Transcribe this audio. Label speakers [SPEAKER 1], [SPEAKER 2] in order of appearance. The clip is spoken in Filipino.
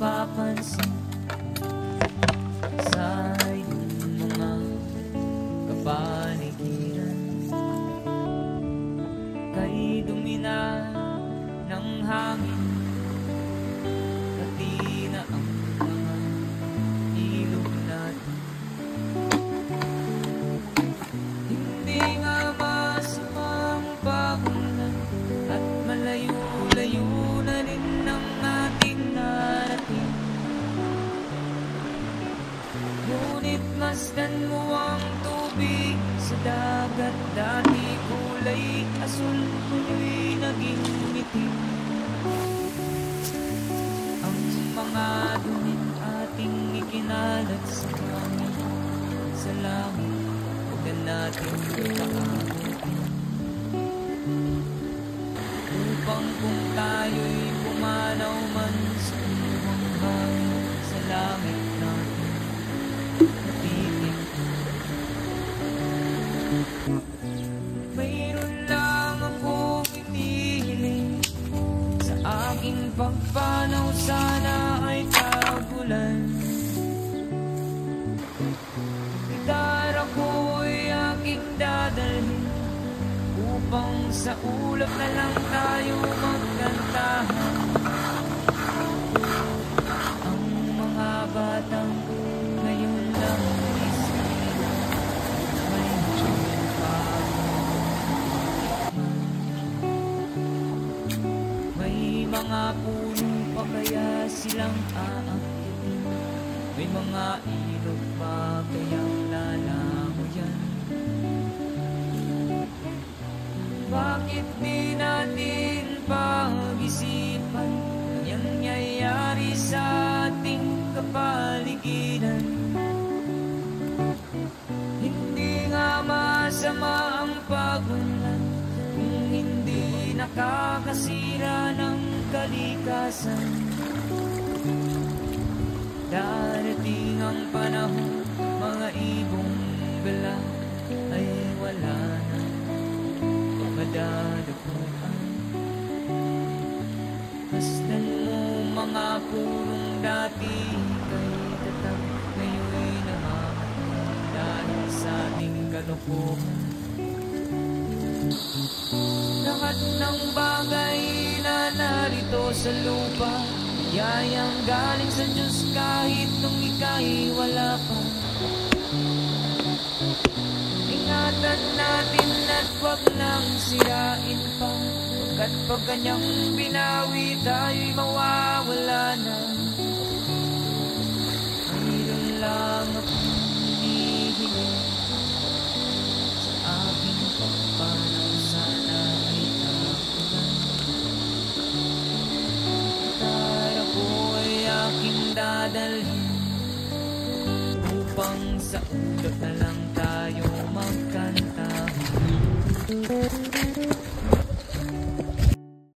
[SPEAKER 1] napapansin sa iyong mga kapaligiran. Kay dumina ng hangin, pati na ang mga ilog natin. Hindi nga masamang pagulan at malayo-layo na rin ang ating narating. Ngunit masdan mo ang tubig sa dagat, dati kulay asul, ngayon naging itim. Ang mga dumit ating ikinalat sa langit, sa langit, huwag na natin ipaabutin. Upang kung tayo'y pumanaw man sa ibang hangin, sa langit natin matitig. Mayroon lang akong inihiling, sa aking pagpanaw sana ay tagulan. Gitara ko'y aking dadalhin, upang sa ulap na lang tayo magkantahan. Ang mga batang ngayon lang isipin, may pa may mga puno pa kaya silang aakyatin, may mga ilog pa kayang lalangoyan. Bakit di natin pag-isipan ang nangyayari sa ating kapaligiran? Hindi nga masama ang pagunlad kung hindi nakakasira ng kalikasan. Darating ang panahon, mga ibong gala ay wala na madadapuan. Masdan mo mga punong dati kay tatang, ngayon'y namamatay dahil sa ating kalokohan. Lahat ng bagay na narito sa lupa, yayang galing sa Diyos kahit nung ika'y wala pa. Ingatan natin at wag nang sirain pa, pagkat pag kanyang binawi tayo'y mawawala na. Mayroon lang akong hinihiling, sa aking pagpanaw sana ay tagulan. Gitara ko ay aking dadalhin, upang sa ulap na lang tayo magkantahan.